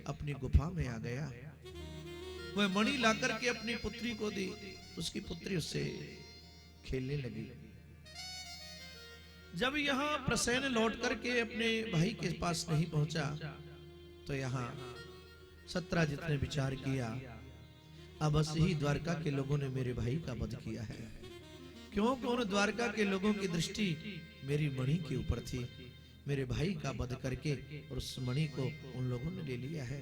अपनी गुफा में आ गया। वह मणि लाकर के अपनी पुत्री को दी, उसकी पुत्री उससे खेलने लगी। जब यहाँ प्रसेन लौट करके अपने भाई के पास नहीं पहुंचा तो यहाँ सत्राजित ने विचार किया, अब ही द्वारका के लोगों ने मेरे भाई का वध किया है, क्योंकि उन द्वारका के लोगों की दृष्टि मेरी मणि के ऊपर थी। मेरे भाई का वध करके और उस मणि को उन लोगों ने ले लिया है।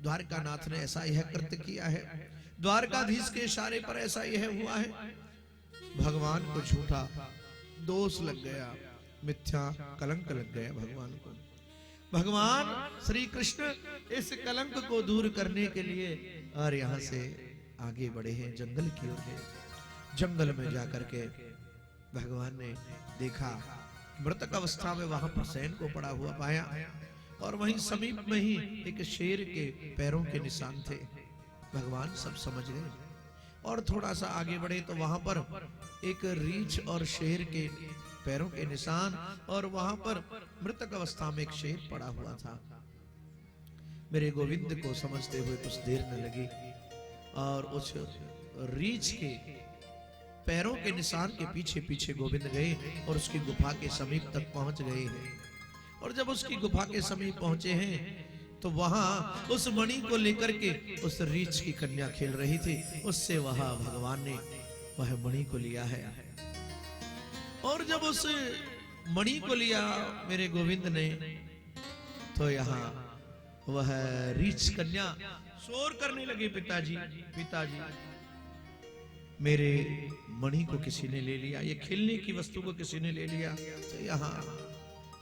द्वारका नाथ ने ऐसा यह कृत्य किया है, द्वारकाधीश के इशारे पर ऐसा यह हुआ है। भगवान को झूठा दोष लग गया, मिथ्या कलंक लग गया भगवान को। भगवान श्री कृष्ण इस कलंक को दूर करने के लिए और यहाँ से आगे बढ़े हैं जंगल की ओर। जंगल में जाकर के भगवान ने देखा, मृतक अवस्था में वहां प्रसेन को पड़ा हुआ पाया और वहीं समीप में ही एक शेर के पैरों के निशान थे। भगवान सब समझ गए और थोड़ा सा आगे बढ़े तो वहां पर एक रीछ और शेर के पैरों के निशान और वहां पर मृतक अवस्था में एक शेर पड़ा हुआ था। मेरे गोविंद को समझते हुए कुछ देर न लगी और उस रीछ के पैरों के निशान के पीछे पीछे गोविंद गए और उसकी गुफा के समीप तक पहुंच गए हैं। और जब उसकी गुफा के समीप पहुंचे हैं तो वहां उस मणि को लेकर के उस रीछ की कन्या खेल रही थी, उससे वहां भगवान ने वह मणि को लिया है। और जब उस मणि को लिया मेरे गोविंद ने तो यहाँ वह रीछ कन्या शोर करने लगी, पिताजी पिताजी मेरे मणि को किसी ने ले लिया, ये खेलने की वस्तु को किसी ने ले लिया। तो यहाँ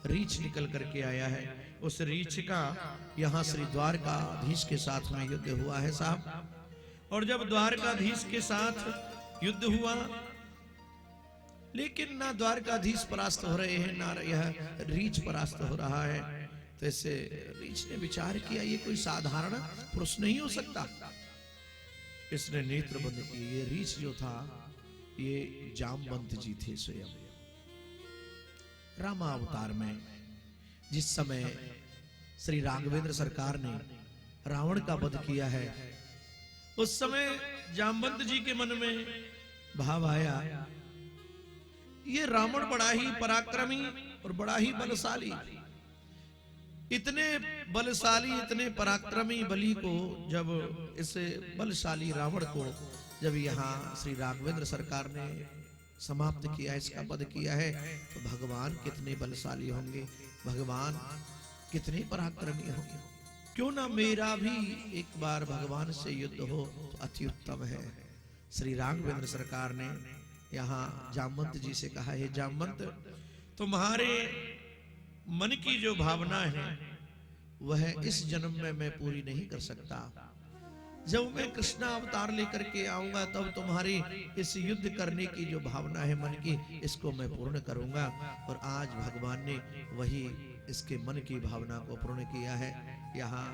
रीछ निकल करके आया है। उस रीछ का यहाँ श्री द्वारकाधीश के साथ में युद्ध हुआ है साहब। और जब द्वारकाधीश के साथ युद्ध हुआ लेकिन ना द्वारकाधीश परास्त हो रहे हैं ना यह रीछ परास्त हो रहा है, तो इससे रीछ ने विचार किया ये कोई साधारण पुरुष नहीं हो सकता। इसने नेत्र बंद किए। ये रीछ जो था ये जामवंत जी थे स्वयं। रामावतार में जिस समय श्री राघवेंद्र सरकार ने रावण का वध किया है, उस समय जामवंत जी के मन में भाव आया, ये रावण बड़ा ही पराक्रमी और बड़ा ही बलशाली, इतने बलशाली इतने पराक्रमी बलि को जब इस बलशाली रावण को जब यहाँ श्री राघवेंद्र सरकार ने समाप्त किया, इसका वध किया है, तो भगवान कितने बलशाली होंगे, भगवान कितने पराक्रमी होंगे। क्यों ना मेरा भी एक बार भगवान से युद्ध हो तो अति उत्तम है। श्री राघवेंद्र सरकार ने यहाँ जामवंत जी से कहा, हे जामवंत, तुम्हारे मन की जो भावना है वह इस जन्म में मैं पूरी नहीं कर सकता। जब मैं कृष्ण अवतार लेकर के आऊंगा तब तुम्हारी इस युद्ध करने की जो भावना है मन की, इसको मैं पूर्ण करूंगा। और आज भगवान ने वही इसके मन की भावना को पूर्ण किया है। यहाँ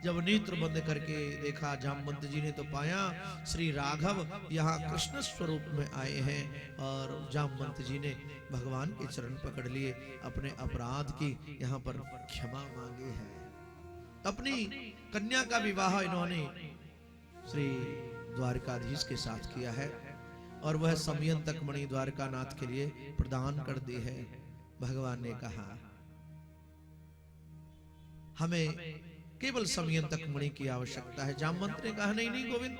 जब नेत्र बंद करके देखा जामवंत जी ने तो पाया श्री राघव यहाँ कृष्ण स्वरूप में आए हैं और जामवंत जी ने भगवान के चरण पकड़ लिए, अपने अपराध की यहाँ पर क्षमा मांगी है। अपनी कन्या का विवाह इन्होंने श्री द्वारकाधीश के साथ किया है और वह समयंतक मणि द्वारकानाथ के लिए प्रदान कर दी है। भगवान ने कहा हमें केवल समयंतक मणि की आवश्यकता है। जामवंत ने कहा नहीं नहीं गोविंद,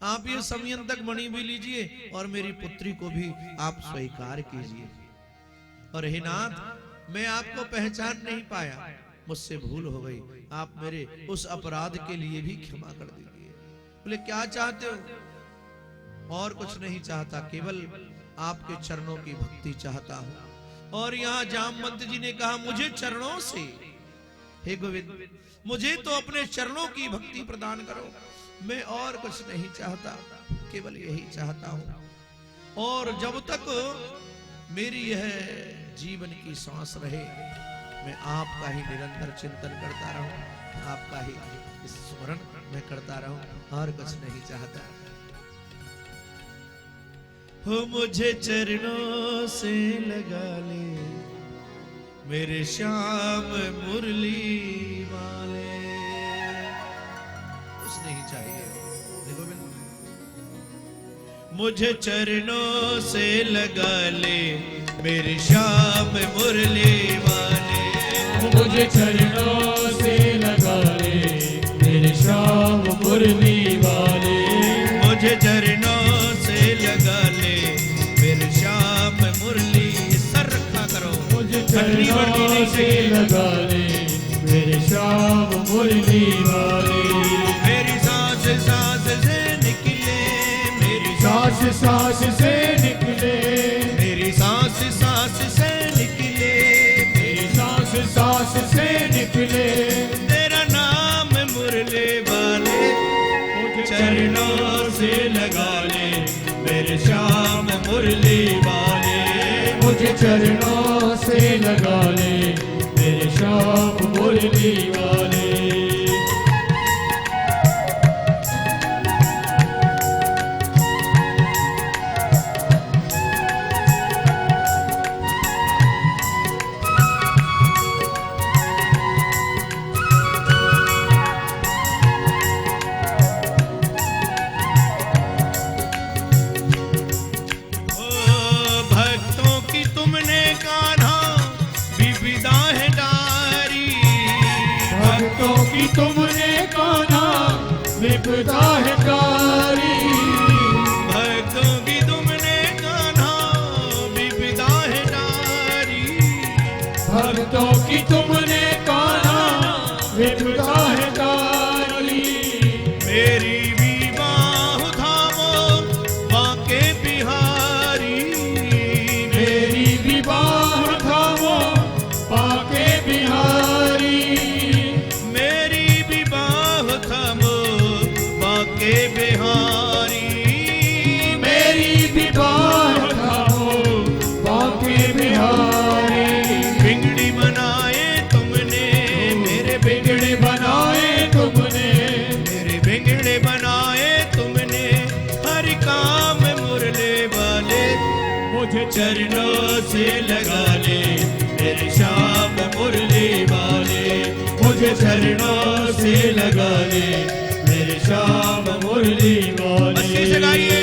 आप ये समयंतक मणि भी लीजिए और मेरी पुत्री को भी आप स्वीकार कीजिए। और हे नाथ, मैं आपको पहचान नहीं पाया, मुझसे भूल हो गई, आप मेरे उस अपराध के लिए भी क्षमा कर दीजिए। बोले क्या चाहते हो? और कुछ नहीं चाहता, केवल आपके चरणों की भक्ति चाहता हूं। और यहाँ जामवंत जी ने कहा मुझे चरणों से, हे गोविंद, मुझे तो अपने चरणों की भक्ति प्रदान करो, मैं और कुछ नहीं चाहता, केवल यही चाहता हूं। और जब तक मेरी यह जीवन की सांस रहे मैं आपका ही निरंतर चिंतन करता रहूं, आपका ही स्मरण मैं करता रहूं, और कुछ नहीं चाहता। हो मुझे चरणों से लगा ले मेरे श्याम मुरली वाले। नहीं चाहिए। देखो बिल्कुल, मुझे चरणों से लगा ले मेरी श्याम मुरली वाले, मुझे चरणों से लगा ले मेरे श्याम मुरली वाले, मुझे चरणों से लगा ले मेरे श्याम मुरली। सर रखा करो, मुझे चरणों से लगा ले मेरे श्याम मुरली वाले, मेरी सांस सांस से निकले, मेरी सांस सांस से निकले, मेरी सांस सांस से निकले, मेरी सांस सांस से निकले, तेरा नाम मुरली वाले। मुझे चरणों से लगा ले मेरे श्याम मुरली वाले, मुझे चरणों से लगा ले मेरे श्याम मुरली वाले। तुमने कान्हा विपदा है कारी, भक्तों की तुमने कान्हा विपदा है कारी, भक्तों की तुमने कान्हा विपदा है कारी। मेरी भी बाहु थामो बांके बिहारी, मेरी भी बाहु थामो बांके बिहारी, बांके बिहारी, मेरी भी बाहु थामो बांके बिहारी। बिगड़ी बनाए तुमने मेरे बिगड़े बनाए तुमने, मेरे बिगड़े बनाए तुमने, हर काम मुरली वाले। मुझे चरणों से लगा ले मेरे श्याम मुरली वाले, मुझे चरणों से लगा ले मेरे श्याम मुरली वाले। अच्छे से गाइए।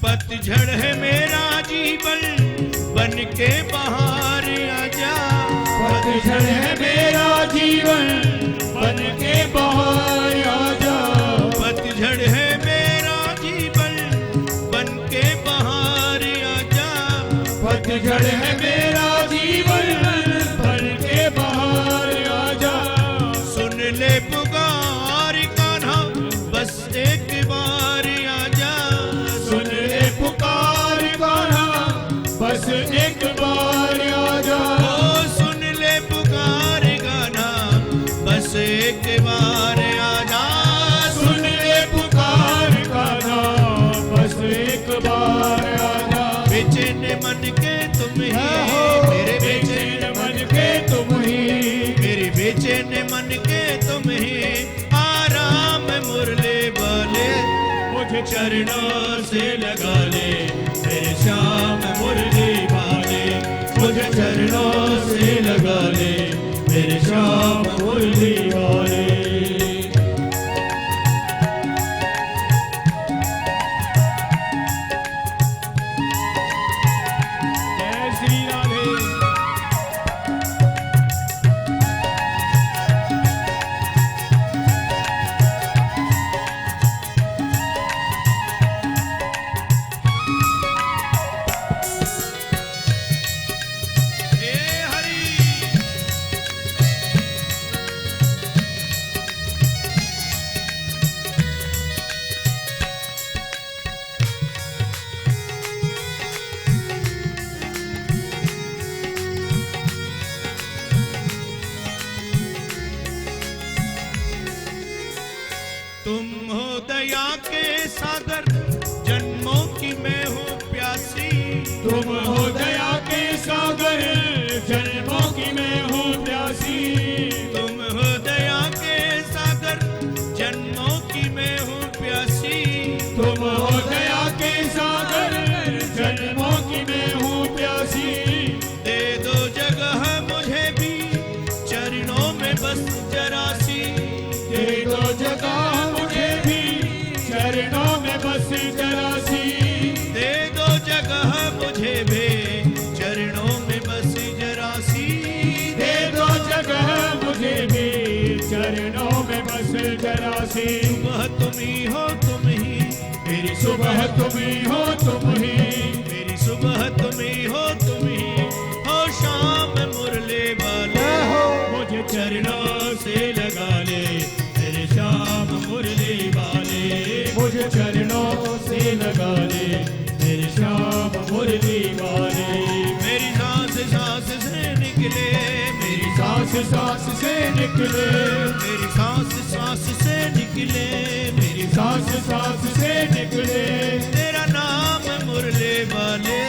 पतझड़ है मेरा जीवन बन के बाहर आजा, पतझड़ है मेरा जीवन बन के बाहर आजा, पतझड़ है मेरा जीवन बन के बाहर आजा, पतझड़ है मेरा जीवन बन के बाहर आजा। सुन ले पुकार कान्हा बस एक बार आजा, सुन ले पुकार कान्हा बस एक बार आजा, ओ सुन ले पुकार कान्हा बस एक बार आजा, सुन ले पुकार कान्हा बस एक बार आजा। बेचैन मन के तुम ही मेरे बेचैन मन के तुम ही, मेरे बेचैन मन के तुम ही, आराम मुरली वाले। मुझे चरणों से लगा ले मेरे श्याम मुरली वाले, मुझे चरणों से लगा ले मेरे श्याम मुरली वाले। जय श्री राधे। हे हरि जरासी, दे दो जगह मुझे भी चरणों में बस जरासी, दे दो जगह मुझे भी चरणों में बस जरासी। सुबह तुम ही हो तुम ही, मेरी सुबह तुम ही हो तुम ही, मेरी सुबह तुम ही हो तुम ही, हो शाम मुरली वाले, मुझे चरणों से लगा ले मेरे श्याम मुरली वाले, मुझे चरणों से लगा ले मेरे श्याम मुरली वाले। मेरी सांस सांस से निकले, मेरी सांस सांस से निकले, मेरी सांस सांस से निकले, मेरी सांस सांस से निकले, तेरा नाम मुरली वाले,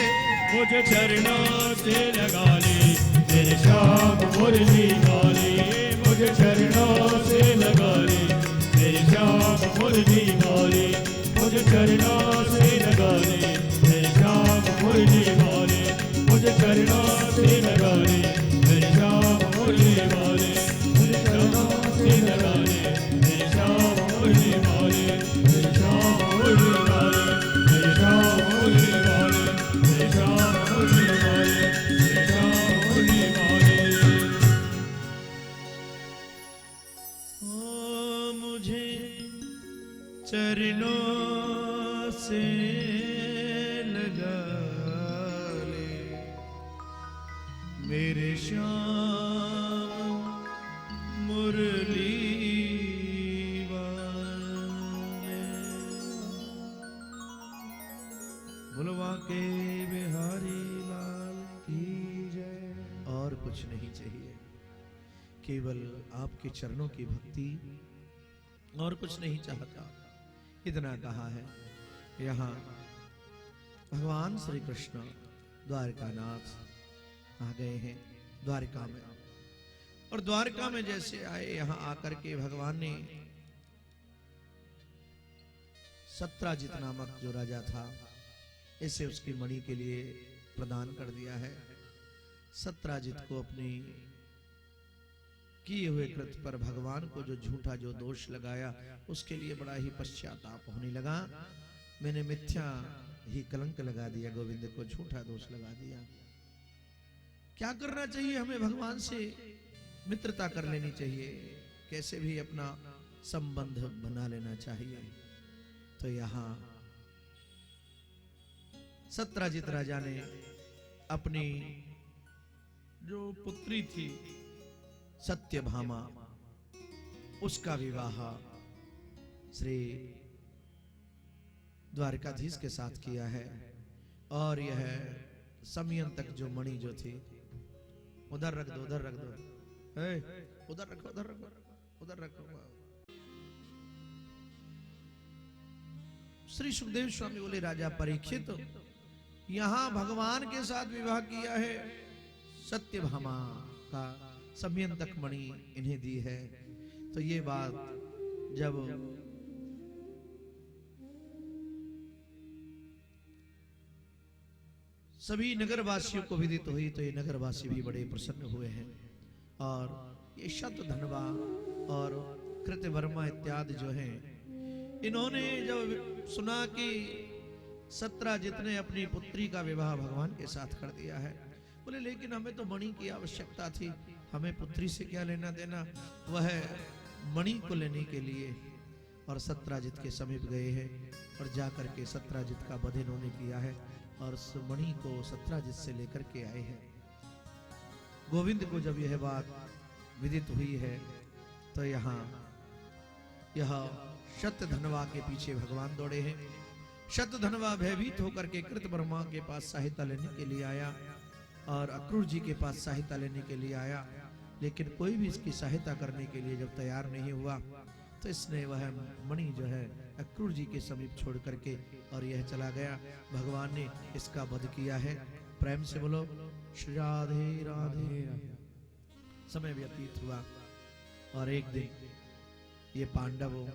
मुझे चरणों से लगा ले मेरे श्याम मुरली वाले, मुझे चरणों से लगा ले मेरे श्याम मुरली वाले, मुझे चरणों से लगा ले मेरे श्याम मुरली वाले, मुझे चरणों से लगा ले मेरे श्याम मुरली वाले, मुझे चरणों से लगा ले मेरे श्याम मुरली वाले, मेरे श्याम मुरली वाले, मेरे श्याम मुरली वाले, मेरे श्याम मुरली वाले, मेरे श्याम मुरली वाले। ओ मुझे चरणों से लगा ले मेरे श्याम मुरली वाले। बुलवा के बिहारी लाल की जय। और कुछ नहीं चाहिए, केवल आपके चरणों की भक्ति, और कुछ नहीं चाहता। इतना कहा है। यहाँ भगवान श्री कृष्ण द्वारकानाथ आ गए हैं द्वारका में, और द्वारका में जैसे आए, यहाँ आकर के भगवान ने सत्राजित नामक जो राजा था, इसे उसकी मणि के लिए प्रदान कर दिया है। सत्राजित को अपनी किए हुए कृत्य पर भगवान को जो झूठा जो दोष लगाया, उसके लिए बड़ा ही पश्चाताप होने लगा। मैंने मिथ्या ही कलंक लगा दिया, गोविंद को झूठा दोष लगा दिया। क्या करना चाहिए हमें? भगवान से मित्रता कर लेनी चाहिए, कैसे भी अपना संबंध बना लेना चाहिए। तो यहाँ सत्राजित राजा ने अपनी जो पुत्री थी सत्यभामा, उसका विवाह श्री द्वारकाधीश के साथ किया है। और यह समयंतक जो मणि जो थी, उधर रख दो, उधर रख दो, उधर रखो, उधर रखो, उधर रखो। श्री सुखदेव स्वामी बोले, राजा परीक्षित, यहां भगवान के साथ विवाह किया है, सत्यभामा का समयंतक मणि इन्हें दी है। तो ये बात जब सभी नगरवासियों को विदित हुई, तो ये नगरवासी भी बड़े प्रसन्न हुए हैं। और ये शतधन्वा और कृतवर्मा इत्यादि जो हैं, इन्होंने जब सुना कि सत्राजित ने अपनी पुत्री का विवाह भगवान के साथ कर दिया है, बोले लेकिन हमें तो मणि की आवश्यकता थी, हमें पुत्री से क्या लेना देना। वह मणि को लेने के लिए और सत्राजित के समीप गए हैं, और जाकर के सत्राजित का वध इन्होंने किया है, और उस मणि को सत्राजित से लेकर के आए हैं। गोविंद को जब यह बात विदित हुई है, तो यहाँ यह शतधन्वा के पीछे भगवान दौड़े हैं। शतधन्वा भयभीत होकर के कृतवर्मा के पास सहायता लेने के लिए आया, और अक्रूर जी के पास सहायता लेने के लिए आया, लेकिन कोई भी इसकी सहायता करने के लिए जब तैयार नहीं हुआ, तो इसने वह मणि जो है अक्रूर जी के समीप छोड़ करके और यह चला गया। भगवान ने इसका वध किया है। प्रेम से बोलो श्री राधे राधे। समय व्यतीत हुआ, और एक दिन ये पांडवों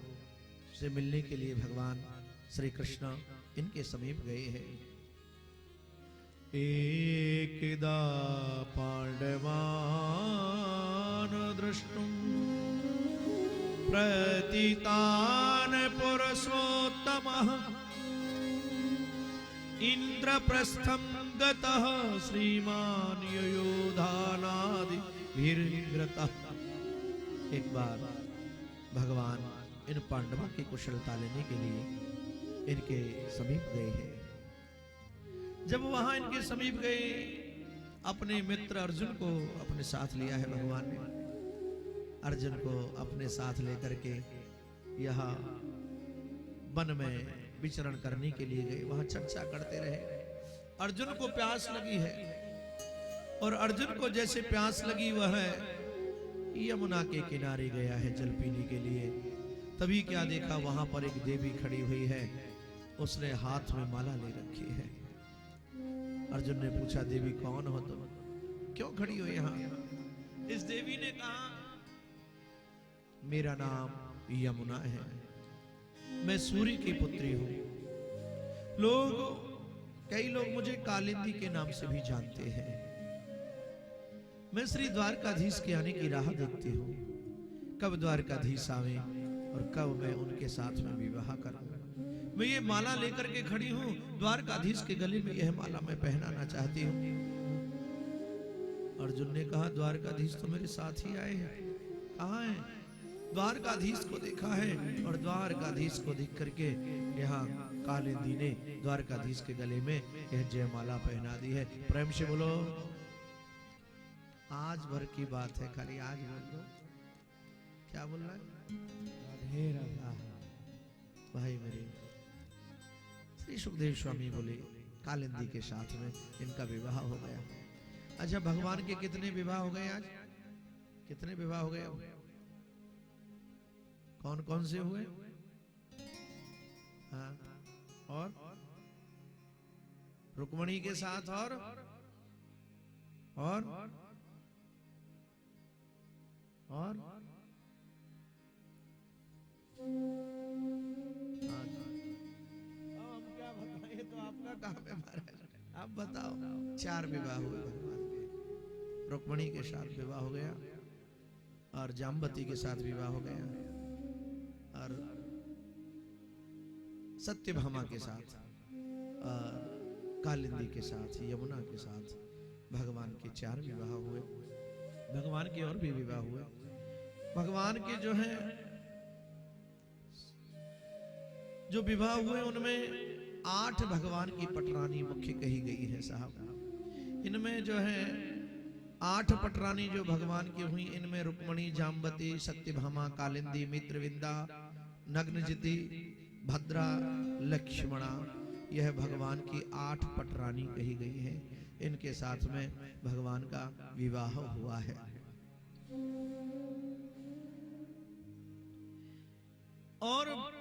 से मिलने के लिए भगवान श्री कृष्ण इनके समीप गए हैं। एकदा पांडवान् द्रष्टुं प्रतितान् पुरुषोत्तमः इंद्रप्रस्थम गतः श्रीमान योधानादि वीरव्रतः। एक बार भगवान इन पांडवों की कुशलता लेने के लिए इनके समीप गए हैं। जब वहां इनके समीप गए, अपने मित्र अर्जुन को अपने साथ लिया है भगवान ने। अर्जुन को अपने साथ लेकर के यहाँ वन में विचरण करने के लिए गए। वहां चर्चा करते रहे। अर्जुन को प्यास लगी है, और अर्जुन को जैसे प्यास लगी वह यमुना के किनारे गया है जल पीने के लिए। तभी क्या देखा, वहां पर एक देवी खड़ी हुई है, उसने हाथ में माला ले रखी है। अर्जुन ने पूछा, देवी कौन हो तुम, क्यों खड़ी हो यहाँ? इस देवी ने कहा, मेरा नाम यमुना है, मैं सूर्य की पुत्री हूं। कई लोग मुझे कालिंदी के नाम से भी जानते हैं। मैं श्री द्वारकाधीश के आने की राह देखती हूँ, कब द्वारकाधीश आवे और कब मैं उनके साथ में विवाह करूं। मैं ये माला लेकर के खड़ी हूं, द्वारकाधीश के गले में यह माला मैं पहनाना चाहती हूं। अर्जुन ने कहा, द्वारकाधीश तो मेरे साथ ही आए हैं, कहाँ हैं? द्वारकाधीश को देखा है, और द्वारकाधीश को देख करके यहाँ कालिंदी ने द्वारकाधीश के गले में यह जयमाला पहना दी है। प्रेम से बोलो, आज भर की बात है, खाली आज बोल दो। क्या बोल रहा है भाई मेरे? श्री सुखदेव स्वामी बोले, कालिंदी के साथ में इनका विवाह हो गया। अच्छा, भगवान के कितने विवाह हो गए आज? कितने विवाह हो गए? कौन कौन से हुए? हाँ, और रुक्मणी के साथ और हम क्या बताएं, तो आपका काम है महाराज, आप बताओ। 4 विवाह हुए भगवान के। रुक्मणी के साथ विवाह हो गया, और जाम्बती के साथ विवाह हो गया, और सत्यभामा के साथ, और कालिंदी के साथ, यमुना के साथ भगवान के 4 विवाह हुए। भगवान के और भी विवाह हुए। भगवान के जो विवाह हुए उनमें 8 भगवान की पटरानी मुख्य कही गई है साहब। इनमें 8 पटरानी जो भगवान की हुई, इनमें रुक्मणी, जाम्बती, सत्यभामा, कालिंदी, मित्रविंदा, नग्नजिति, भद्रा, लक्ष्मणा, यह भगवान की 8 पटरानी कही गई है। इनके साथ में भगवान का विवाह हुआ है। और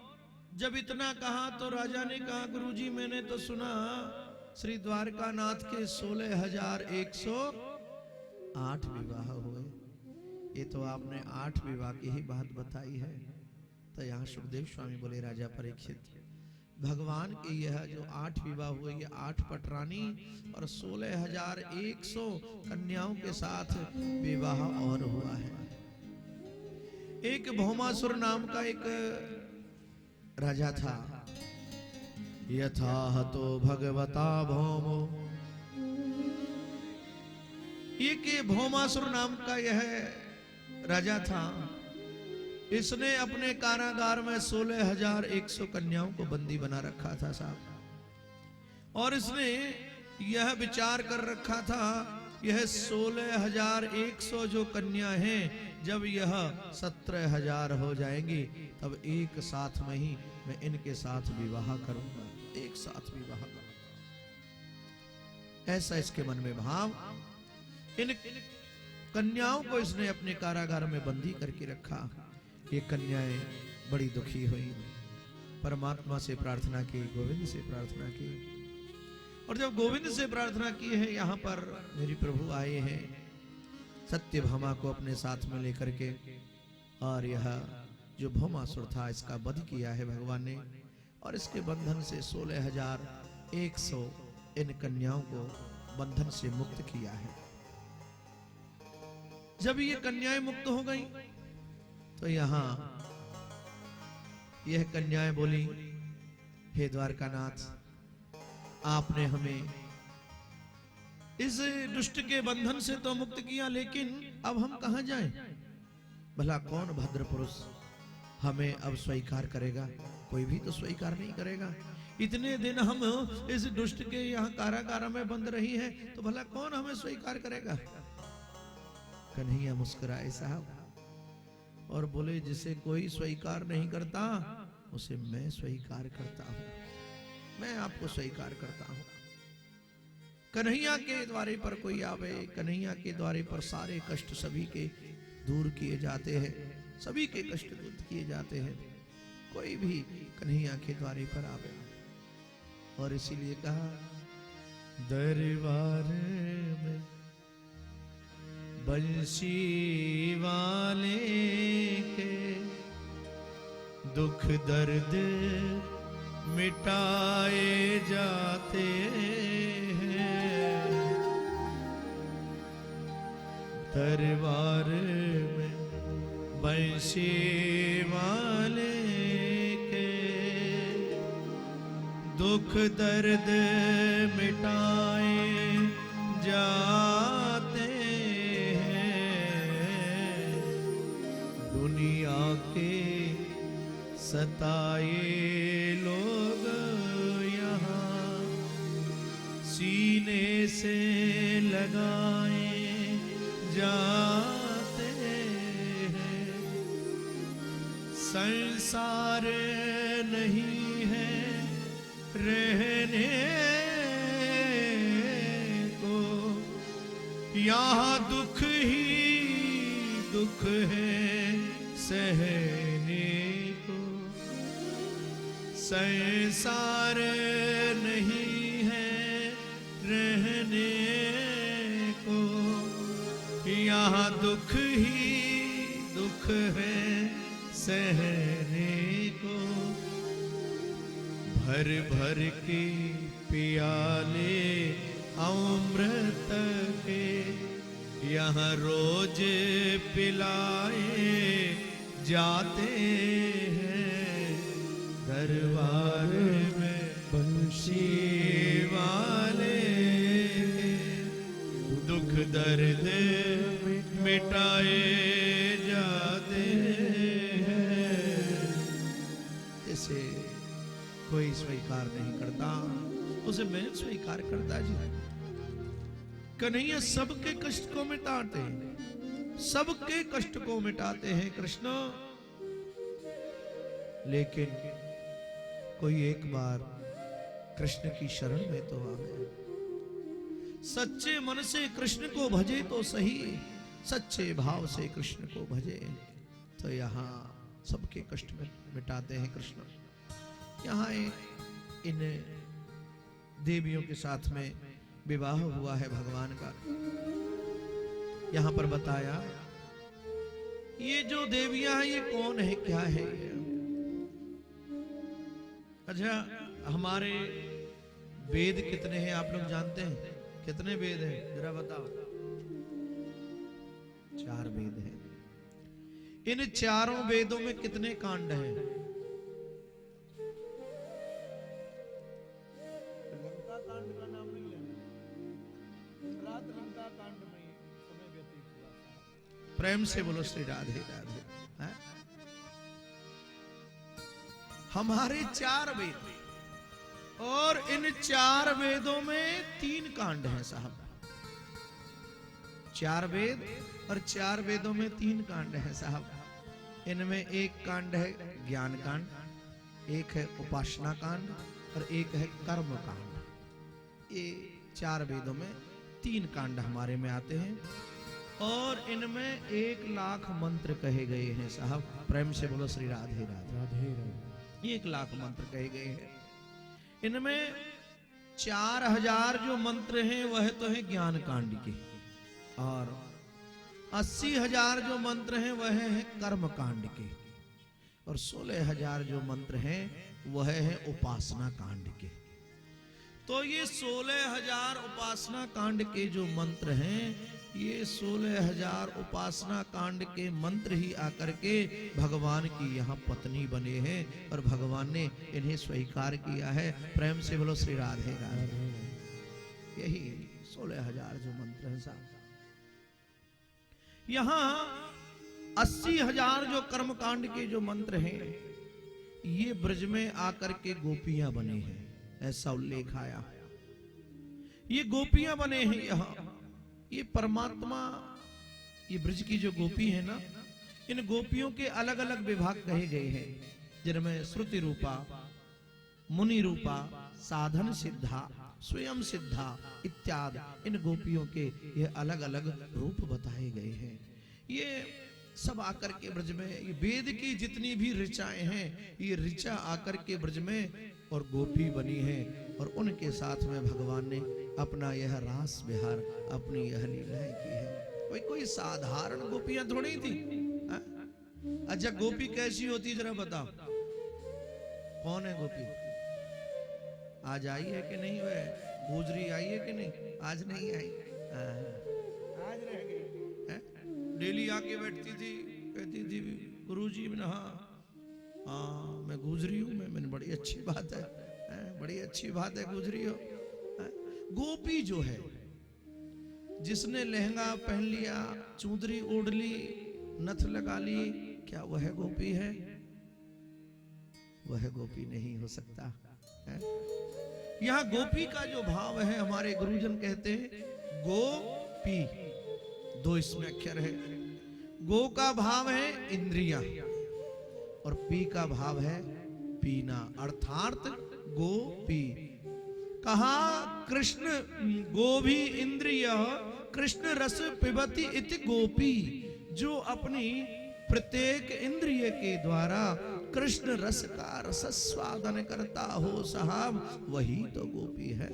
जब इतना कहा तो राजा ने कहा, गुरुजी मैंने तो सुना श्री द्वारकानाथ के 16,108 विवाह हुए। ये तो आपने 8 विवाह की ही बात बताई है। तो यहाँ सुखदेव स्वामी बोले, राजा परीक्षित, भगवान के यह जो 8 विवाह हुए, ये 8 पटरानी और 16,100 कन्याओं के साथ विवाह और हुआ है। एक भौमासुर नाम का एक राजा था। यथा हतो भगवता भौमो, ये के भौमासुर नाम का यह राजा था। इसने अपने कारागार में 16,100 कन्याओं को बंदी बना रखा था साहब। और इसने यह विचार कर रखा था, यह 16,100 जो कन्या हैं, जब यह 17,000 हो जाएंगी, तब एक साथ में ही मैं इनके साथ विवाह करूंगा, एक साथ विवाह करूंगा। ऐसा इसके मन में भाव। इन कन्याओं को इसने अपने कारागार में बंदी करके रखा। ये कन्याएं बड़ी दुखी हुई, परमात्मा से प्रार्थना की, गोविंद से प्रार्थना की। और जब गोविंद से प्रार्थना की है, यहाँ पर मेरी प्रभु आए हैं सत्यभामा को अपने साथ में लेकर के, और यह जो भौमासुर था इसका वध किया है भगवान ने, और इसके बंधन से 16,100 इन कन्याओं को बंधन से मुक्त किया है। जब ये कन्याएं मुक्त हो गई तो यहां यह कन्याएं बोली, हे द्वारकानाथ, आपने हमें इस दुष्ट के बंधन से तो मुक्त किया, लेकिन अब हम कहां जाएं? भला कौन भद्र पुरुष हमें अब स्वीकार करेगा? कोई भी तो स्वीकार नहीं करेगा। इतने दिन हम इस दुष्ट के यहाँ कारागार में बंद रही हैं, तो भला कौन हमें स्वीकार करेगा? कन्हैया मुस्कुराए साहब और बोले, जिसे कोई स्वीकार नहीं करता उसे मैं स्वीकार करता हूं, मैं आपको स्वीकार करता हूं। कन्हैया के द्वारे पर कोई आवे, कन्हैया के द्वारे पर सारे कष्ट सभी के दूर किए जाते हैं, सभी के कष्ट दूर किए जाते हैं। कोई भी कन्हैया के द्वारे पर आवे। और इसीलिए कहा, दरबार में बंसी वाले के दुख दर्द मिटाए जाते हैं। दरबार में बंसी वाले के दुख दर्द मिटाए जाते हैं। दुनिया के सताए लोग यहाँ सीने से लगाए जाते हैं। संसार नहीं है रहने को, यहाँ दुख ही दुख है सहने को। संसार नहीं है रहने को, यहाँ दुख ही दुख है सहने को। भर भर के पियाले अमृत के यहाँ रोज पिलाए जाते हैं। दरबार में बंसी वाले दुख दर्द मिटाए जाते हैं। इसे कोई स्वीकार नहीं करता, उसे मैं स्वीकार करता जी। कन्हैया सबके कष्ट को मिटाते हैं, सबके कष्ट को मिटाते हैं कृष्ण। लेकिन कोई एक बार कृष्ण की शरण में तो आवे, सच्चे मन से कृष्ण को भजे तो सही, सच्चे भाव से कृष्ण को भजे तो यहाँ सबके कष्ट मिटाते हैं कृष्ण। यहाँ इन देवियों के साथ में विवाह हुआ है भगवान का। यहाँ पर बताया, ये जो देवियां हैं ये कौन है, क्या है ये? अच्छा, हमारे वेद कितने हैं आप लोग जानते हैं? कितने वेद हैं जरा बताओ? 4 वेद हैं। इन चारों वेदों में कितने कांड हैं? लंका कांड का नाम नहीं लेना, रात लंका कांड में समय व्यतीत हुआ। प्रेम से बोलो श्री राधे राधे। है? हमारे 4 वेद और इन 4 वेदों में 3 कांड हैं साहब। 4 वेद और 4 वेदों में 3 कांड हैं साहब। इनमें एक कांड है ज्ञान कांड, एक है उपासना कांड और एक है कर्म कांड। ये 4 वेदों में 3 कांड हमारे में आते हैं और इनमें 1 लाख मंत्र कहे गए हैं साहब। प्रेम से बोलो श्री राधे राधे राधे राधे। 1 लाख मंत्र कहे गए हैं। इनमें 4000 जो मंत्र हैं वह तो है ज्ञान कांड के, और 80,000 जो मंत्र हैं वह है कर्म कांड के, और 16,000 जो मंत्र हैं वह है उपासना कांड के। तो ये 16,000 उपासना कांड के जो मंत्र हैं ये 16,000 उपासना कांड के मंत्र ही आकर के भगवान की यहाँ पत्नी बने हैं और भगवान ने इन्हें स्वीकार किया है। प्रेम से बोलो श्री राधे राधे। यही 16,000 जो मंत्र हैं साहब। यहाँ 80,000 जो कर्मकांड के जो मंत्र हैं ये ब्रज में आकर के गोपियां बने हैं, ऐसा उल्लेख आया। ये गोपियां बने हैं यहाँ। ये परमात्मा, ये ब्रज की जो गोपी है ना, इन गोपियों के अलग अलग विभाग कहे गए हैं, जिनमें श्रुति रूपा, मुनि रूपा, साधन सिद्धा, स्वयं सिद्धा इत्यादि इन गोपियों के ये अलग अलग रूप बताए गए हैं। ये सब आकर के ब्रज में, ये वेद की जितनी भी ऋचाएं हैं ये ऋचा आकर के ब्रज में और गोपी बनी है और उनके साथ में भगवान ने अपना यह रास विहार, अपनी यह लीलाएं की है। कोई साधारण गोपियां थोड़ी थी। अच्छा गोपी कैसी होती जरा बताओ, कौन है गोपी? आज आई है कि नहीं? वह गुजरी आई है कि नहीं? आज नहीं आई, आज रह गई। डेली आके बैठती थी, कहती थी गुरुजी ने, हाँ मैं गुजरी हूँ, मैंने बड़ी अच्छी बात है, बड़ी अच्छी बात है गुजरी हो। गोपी जो है, जिसने लहंगा पहन लिया, चूंदरी ओढ़ ली, नथ लगा ली, क्या वह गोपी है? वह गोपी नहीं हो सकता है? यहाँ गोपी का जो भाव है, हमारे गुरुजन कहते हैं गोपी, दो इसमें अक्षर है। गो का भाव है इंद्रिया और पी का भाव है पीना, अर्थात गोपी। कहा कृष्ण गोभी इंद्रिय कृष्ण रस पिबती इति गोपी। जो अपनी प्रत्येक इंद्रिय के द्वारा कृष्ण रस का रसस्वादन करता हो साहब, वही तो गोपी है।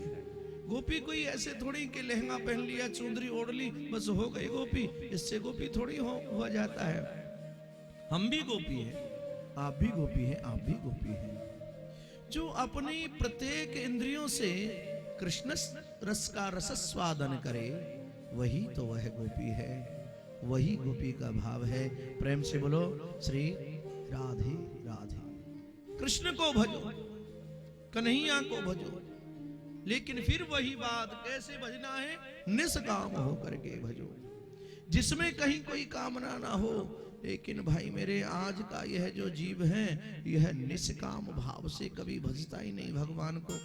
गोपी कोई ऐसे थोड़ी कि लहंगा पहन लिया, चुंदरी ओढ़ ली, बस हो गई गोपी। इससे गोपी थोड़ी हो जाता है। हम भी गोपी हैं, आप भी गोपी हैं, आप भी गोपी हैं। जो अपनी प्रत्येक इंद्रियों से कृष्ण रस का रसस्वादन करे, वही तो वह गोपी है, वही गोपी का भाव है। प्रेम से बोलो श्री राधे राधे। कृष्ण को भजो, कन्हैया को भजो, लेकिन फिर वही बात, कैसे भजना है? निष्काम होकर के भजो, जिसमें कहीं कोई कामना ना हो। लेकिन भाई मेरे, आज का यह जो जीव है, यह निष्काम भाव से कभी भजता ही नहीं भगवान को।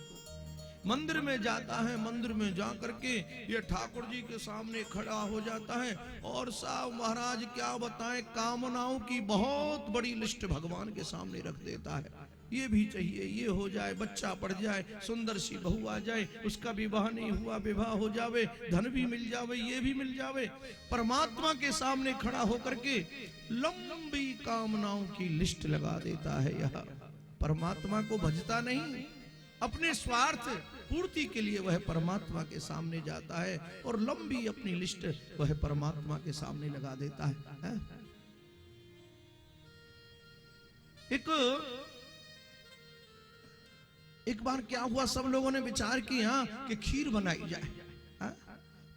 मंदिर में जाता है, मंदिर में जा करके ये ठाकुर जी के सामने खड़ा हो जाता है और साहब महाराज क्या बताएं, कामनाओं की बहुत बड़ी लिस्ट भगवान के सामने रख देता है। ये भी चाहिए, ये हो जाए, बच्चा पड़ जाए, सुंदर सी बहू आ जाए, उसका विवाह नहीं हुआ, विवाह हो जावे, धन भी मिल जावे, ये भी मिल जावे। परमात्मा के सामने खड़ा होकर के लंबी कामनाओं की लिस्ट लगा देता है। यह परमात्मा को भजता नहीं, अपने स्वार्थ पूर्ति के लिए वह परमात्मा के सामने जाता है और लंबी अपनी लिस्ट वह परमात्मा के सामने लगा देता है। एक बार क्या हुआ, सब लोगों ने विचार किया कि खीर बनाई जाए।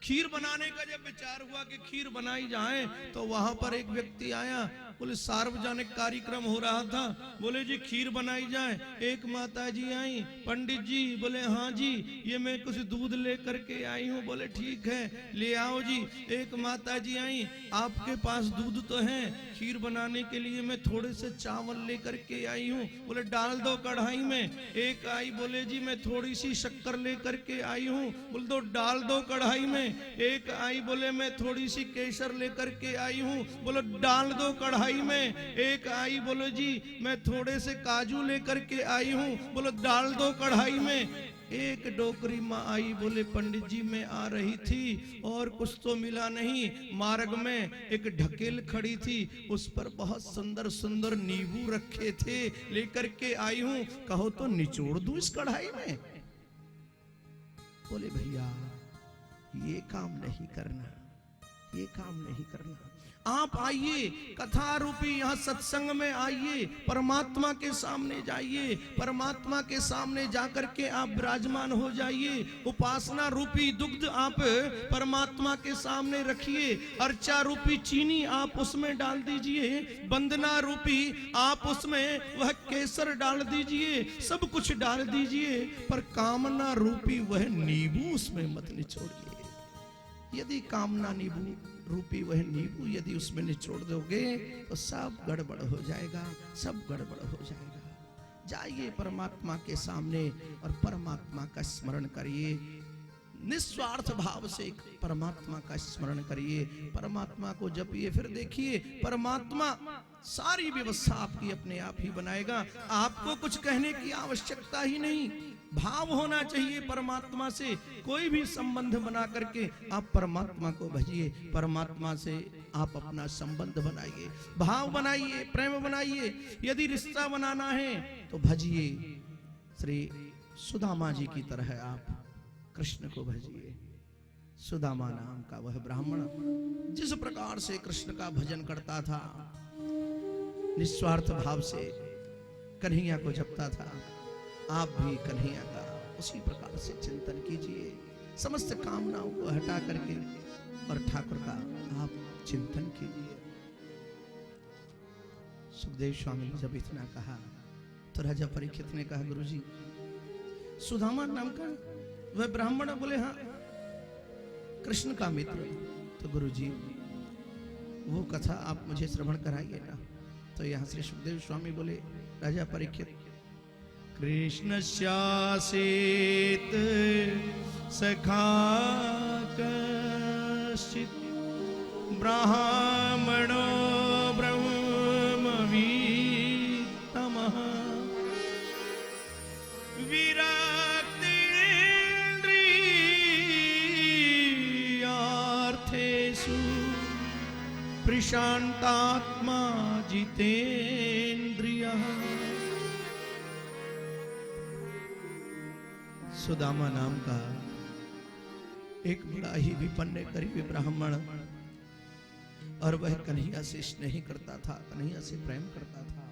खीर बनाने का जब विचार हुआ कि खीर बनाई जाए, तो वहां पर एक व्यक्ति आया, बोले सार्वजनिक कार्यक्रम हो रहा था, बोले जी खीर बनाई जाए। एक माता जी आई, पंडित जी, बोले हाँ जी ये मैं कुछ दूध लेकर के आई हूँ, बोले ठीक है ले आओ जी। एक माता जी आई, आपके पास दूध तो है, खीर बनाने के लिए मैं थोड़े से चावल लेकर के आई हूँ, बोले डाल दो कढ़ाई में। एक आई, बोले जी मैं थोड़ी सी शक्कर लेकर के आई हूँ, बोले तो डाल दो कढ़ाई में। एक आई, बोले मैं थोड़ी सी केसर लेकर के आई हूँ, बोले डाल दो कढ़ाई में। एक आई, बोले जी मैं थोड़े से काजू लेकर के आई हूँ, बोले डाल दो कढ़ाई में। एक डोकरी माँ आई, बोले पंडित जी मैं आ रही थी और कुछ तो मिला नहीं, मार्ग में एक ढकेल खड़ी थी, उस पर बहुत सुंदर सुंदर नींबू रखे थे, लेकर के आई हूँ, कहो तो निचोड़ दूं इस कढ़ाई में। बोले भैया ये काम नहीं करना, ये काम नहीं करना। आप आइए कथा रूपी यहाँ सत्संग में आइए, परमात्मा के सामने जाइए, परमात्मा के सामने जाकर के आप विराजमान हो जाइए। उपासना रूपी दुग्ध आप परमात्मा के सामने रखिए, अर्चा रूपी चीनी आप उसमें डाल दीजिए, वंदना रूपी आप उसमें वह केसर डाल दीजिए, सब कुछ डाल दीजिए, पर कामना रूपी वह नींबू उसमें मत निचोड़िए। यदि कामना नींबू रूपी वह नींबू यदि उसमें निचोड़ दोगे तो सब गड़बड़ हो जाएगा, सब गड़बड़ हो जाएगा। जाइए परमात्मा के सामने और परमात्मा का स्मरण करिए, निस्वार्थ भाव से परमात्मा का स्मरण करिए, परमात्मा को जपिए। फिर देखिए परमात्मा सारी व्यवस्था आपकी अपने आप ही बनाएगा। आपको कुछ कहने की आवश्यकता ही नहीं, भाव होना चाहिए परमात्मा से। कोई भी संबंध बना करके आप परमात्मा को भजिए, परमात्मा से आप अपना संबंध बनाइए, भाव बनाइए, प्रेम बनाइए। यदि रिश्ता बनाना है तो भजिए श्री सुदामा जी की तरह आप कृष्ण को भजिए। सुदामा नाम का वह ब्राह्मण जिस प्रकार से कृष्ण का भजन करता था, निस्वार्थ भाव से कन्हैया को जपता था, आप भी कन्हैया का उसी प्रकार से चिंतन कीजिए। समस्त कामनाओं को हटा करके और ठाकुर का आप चिंतन कीजिए। सुखदेव स्वामी ने जब इतना कहा तो राजा परीक्षित ने कहा, गुरुजी सुदामा नाम का वह ब्राह्मण? बोले हाँ, कृष्ण का मित्र। तो गुरुजी वो कथा आप मुझे श्रवण कराइए ना। तो यहाँ श्री सुखदेव स्वामी बोले, राजा परीक्षित, कृष्णस्यासीत सखा कश्चित् ब्राह्मणो ब्रह्मवीतमः विरक्तेन्द्रियार्थेषु प्रशान्तात्मा जितेन्द्रियः। सुदामा नाम का एक बड़ा ही विपन्न गरीब ब्राह्मण, और वह कन्हैया से स्नेह करता था, कन्हैया से प्रेम करता था,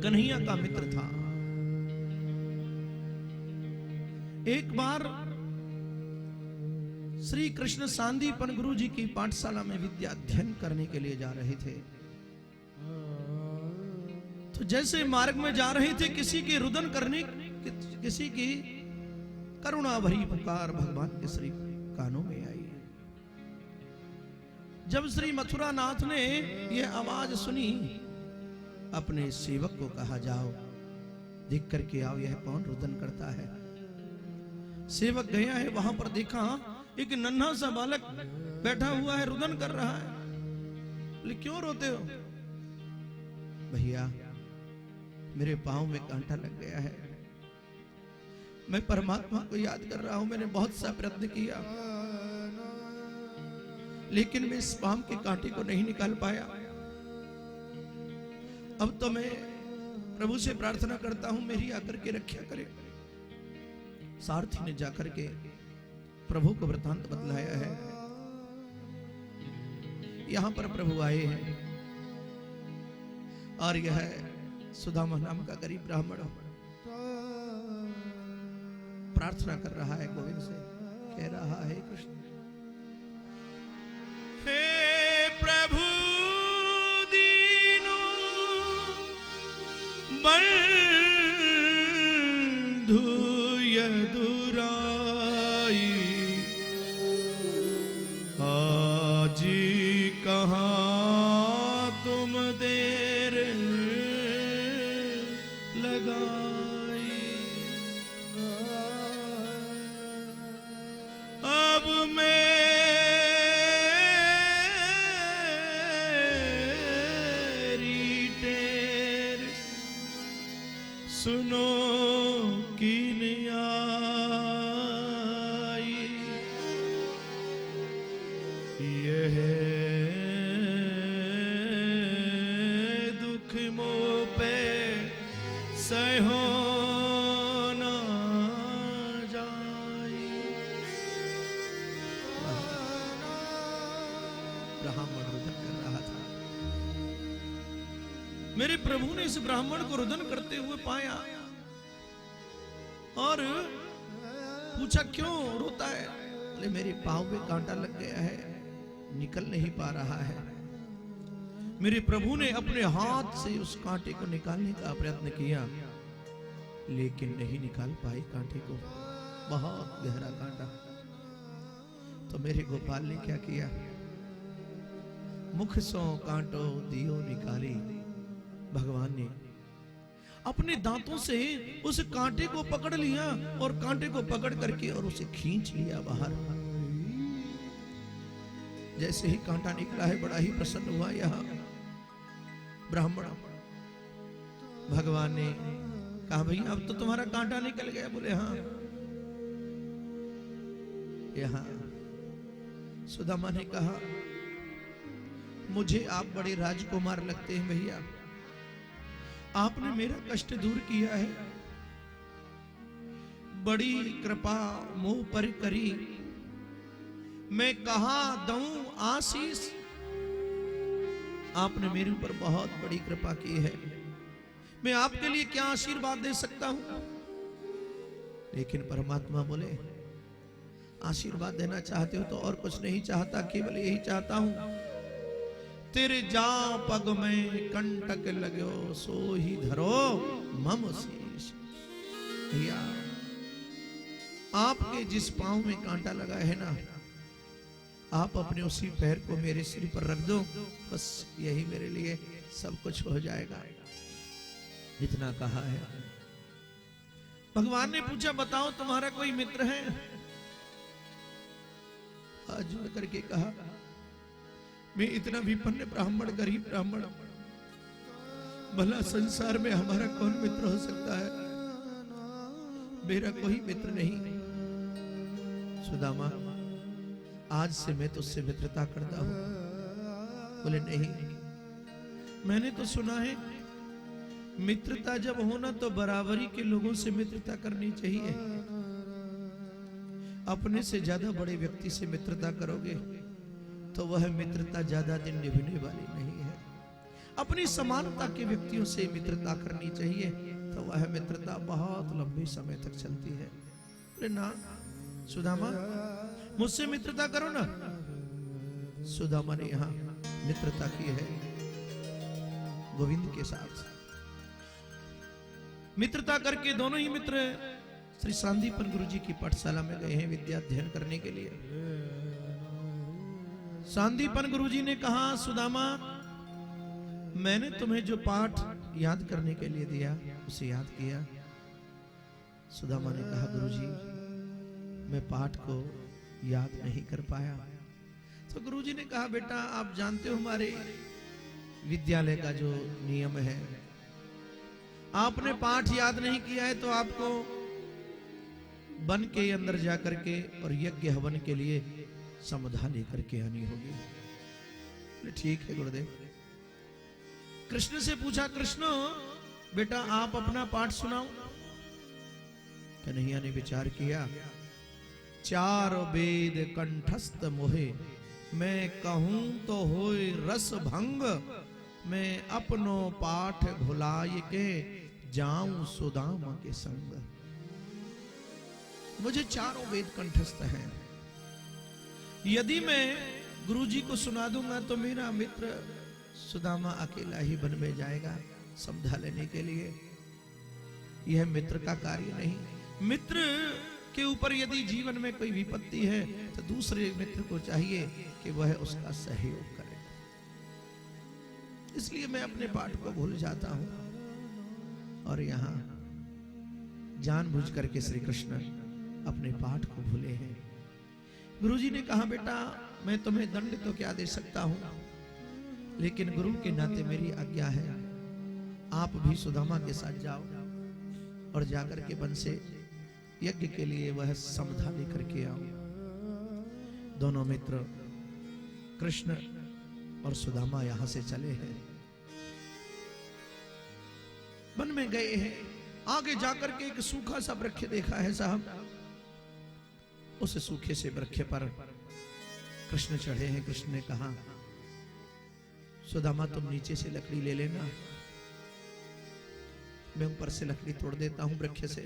कन्हैया का मित्र था। एक बार श्री कृष्ण सांदीपन गुरु जी की पाठशाला में विद्या अध्ययन करने के लिए जा रहे थे। तो जैसे मार्ग में जा रहे थे, किसी के रुदन करने, किसी की करुणा भरी पुकार भगवान के श्री कानों में आई। जब श्री मथुरा नाथ ने यह आवाज सुनी, अपने सेवक को कहा, जाओ देख करके आओ यह कौन रुदन करता है। सेवक गया है, वहां पर देखा एक नन्हा सा बालक बैठा हुआ है, रुदन कर रहा है। बोले क्यों रोते हो? भैया मेरे पांव में कांटा लग गया है, मैं परमात्मा को याद कर रहा हूं, मैंने बहुत सा प्रयत्न किया लेकिन मैं इस पांव के कांटे को नहीं निकाल पाया। अब तो मैं प्रभु से प्रार्थना करता हूं मेरी आकर के रक्षा करे। सारथी ने जाकर के प्रभु को वृत्तांत बतलाया है। यहां पर प्रभु आए हैं और यह सुदामा नाम का गरीब ब्राह्मण प्रार्थना कर रहा है गोविंद से, कह रहा है, कृष्ण हे प्रभु दीनो बंधु यदुराई, आज कहाँ तुम देर लगाई, अब मेरी टेर सुनो की आई, यह दुख मो पे सहो ना जाई। ब्राह्मण रुदन कर रहा था। मेरे प्रभु ने इस ब्राह्मण को रुदन करते हुए पाया और पूछा क्यों रोता है? बोले मेरे पांव में कांटा लग गया है, निकल नहीं पा रहा है। मेरे प्रभु ने अपने हाथ से उस कांटे को निकालने का प्रयत्न किया, लेकिन नहीं निकाल पाए कांटे को, बहुत गहरा कांटा। तो मेरे गोपाल ने क्या किया? मुख सो कांटो दियो निकाली। भगवान ने अपने दांतों से उस कांटे को पकड़ लिया और कांटे को पकड़ करके और उसे खींच लिया बाहर। जैसे ही कांटा निकला है, बड़ा ही प्रसन्न हुआ यह ब्राह्मण। भगवान ने कहा भाई अब तो तुम्हारा कांटा निकल गया। बोले हाँ। यहां सुदामा ने कहा मुझे आप बड़े राजकुमार लगते हैं भैया, आपने मेरा कष्ट दूर किया है, बड़ी कृपा मुंह पर करी, मैं कहां दूं आशीष। आपने मेरे ऊपर बहुत बड़ी कृपा की है, मैं आपके लिए क्या आशीर्वाद दे सकता हूं? लेकिन परमात्मा बोले आशीर्वाद देना चाहते हो तो और कुछ नहीं चाहता, केवल यही चाहता हूं तेरे जा पग में कंटक लगो सो ही धरो मम शीश। भैया आपके जिस पांव में कांटा लगा है ना, आप अपने उसी पैर को मेरे सिर पर रख दो, बस यही मेरे लिए सब कुछ हो जाएगा। इतना कहा है। भगवान ने पूछा बताओ तुम्हारा कोई मित्र है? हाथ जोड़ करके कहा मैं इतना विपन्न ब्राह्मण, गरीब ब्राह्मण, भला संसार में हमारा कौन मित्र हो सकता है? मेरा कोई मित्र नहीं। सुदामा आज से मैं तुझसे मित्रता करता हूं। बोले नहीं, मैंने तो सुना है मित्रता जब होना तो बराबरी के लोगों से मित्रता करनी चाहिए। अपने से ज्यादा बड़े व्यक्ति से मित्रता करोगे तो वह मित्रता ज्यादा दिन निभने वाली नहीं है। अपनी समानता के व्यक्तियों से मित्रता करनी चाहिए तो वह मित्रता बहुत लंबे समय तक चलती है। अरे ना सुदामा, मुझसे मित्रता करो ना। सुदामा ने यहां मित्रता की है गोविंद के साथ। मित्रता करके दोनों ही मित्र श्री सांदीपन गुरु जी की पाठशाला में गए हैं विद्या अध्ययन करने के लिए। सांदीपन गुरु जी ने कहा सुदामा मैंने तुम्हें जो पाठ याद करने के लिए दिया उसे याद किया। सुदामा ने कहा गुरुजी मैं पाठ को याद नहीं कर पाया। तो गुरुजी ने कहा बेटा आप जानते हो हमारे विद्यालय का जो नियम है, आपने पाठ याद नहीं किया है तो आपको वन के अंदर जाकर के और यज्ञ हवन के लिए समधा लेकर के आनी होगी। ठीक है गुरुदेव। कृष्ण से पूछा कृष्ण बेटा आप अपना पाठ सुनाओ। कन्हैया ने विचार किया, चार वेद कंठस्थ मोहे, मैं कहूं तो होए रस भंग, मैं अपनो पाठ भुलाए के जाऊं सुदामा के संग। मुझे चारों वेद कंठस्थ हैं, यदि मैं गुरुजी को सुना दूंगा तो मेरा मित्र सुदामा अकेला ही वन में जाएगा समझा लेने के लिए। यह मित्र का कार्य नहीं। मित्र के ऊपर यदि जीवन में कोई विपत्ति है तो दूसरे मित्र को चाहिए कि वह उसका सहयोग करे। इसलिए मैं अपने पाठ को भूल जाता हूं और यहां जानबूझ करके श्री कृष्ण अपने पाठ को भूले हैं। गुरुजी ने कहा बेटा मैं तुम्हें दंड तो क्या दे सकता हूं, लेकिन गुरु के नाते मेरी आज्ञा है आप भी सुदामा के साथ जाओ और जाकर के वन से यज्ञ के लिए वह समधा लेकर के आओ। दोनों मित्र कृष्ण और सुदामा यहां से चले हैं, वन में गए हैं। आगे जाकर के एक सूखा सा वृक्ष देखा है साहब, उस सूखे से वृक्ष पर कृष्ण चढ़े हैं। कृष्ण ने कहा सुदामा तुम नीचे से लकड़ी ले लेना, मैं ऊपर से लकड़ी तोड़ देता हूं वृक्ष से।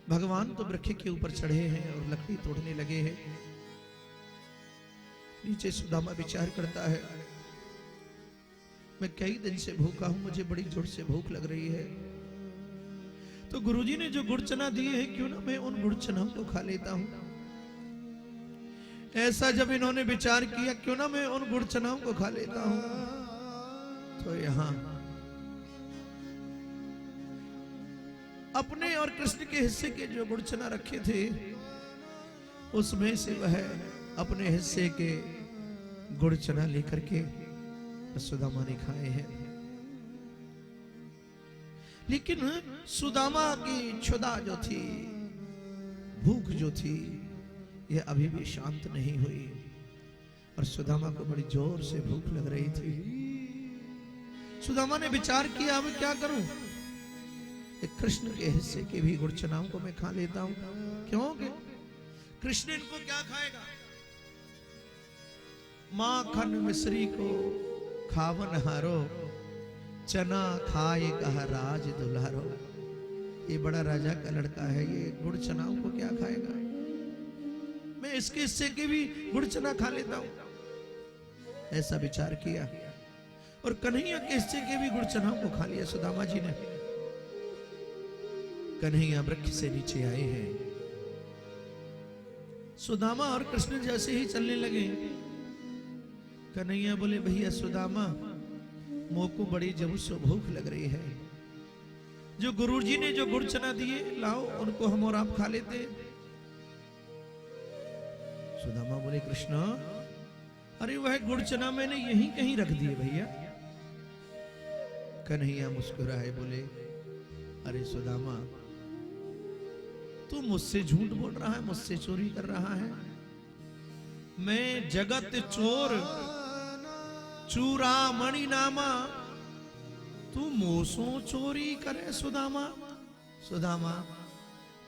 भगवान तो वृक्ष के ऊपर चढ़े हैं और लकड़ी तोड़ने लगे हैं। नीचे सुदामा विचार करता है, मैं कई दिन से भूखा हूं, मुझे बड़ी जोर से भूख लग रही है, तो गुरुजी ने जो गुड़ चना दिए हैं क्यों ना मैं उन गुड़ चनाओं को खा लेता हूं। ऐसा जब इन्होंने विचार किया, क्यों ना मैं उन गुड़ चनाओं को खा लेता हूं, तो यहां अपने और कृष्ण के हिस्से के जो गुड़ चना रखे थे उसमें से वह अपने हिस्से के गुड़ चना लेकर के सुदामा ने खाए हैं। लेकिन सुदामा की क्षुधा जो थी, भूख जो थी, यह अभी भी शांत नहीं हुई और सुदामा को बड़ी जोर से भूख लग रही थी। सुदामा ने विचार किया, अब क्या करूं, एक कृष्ण के हिस्से के भी गुड़ चनाओं को मैं खा लेता हूं, क्योंकि कृष्ण इनको क्या खाएगा। माखन मिश्री को खावन हारो, चना खाए कहा राज दुल्हारो। ये बड़ा राजा का लड़का है, ये गुड़ चनाओं को क्या खाएगा, मैं इसके हिस्से के भी गुड़ चना खा लेता हूं। ऐसा विचार किया और कन्हैया के हिस्से के भी गुड़ चनाओं को खा लिया सुदामा जी ने। कन्हैया वृक्ष से नीचे आए हैं। सुदामा और कृष्ण जैसे ही चलने लगे, कन्हैया बोले, भैया सुदामा, मोको बड़ी जब से भूख लग रही है, जो गुरुजी ने जो गुड़ चना दिए लाओ, उनको हम और आप खा लेते। सुदामा बोले, कृष्ण, अरे वह गुड़ चना मैंने यहीं कहीं रख दिए भैया। कन्हैया मुस्कुराए, बोले, अरे सुदामा, तू मुझसे झूठ बोल रहा है, मुझसे चोरी कर रहा है। मैं जगत चोर चूरामणि नामा, तू मोसों चोरी करे सुदामा। सुदामा,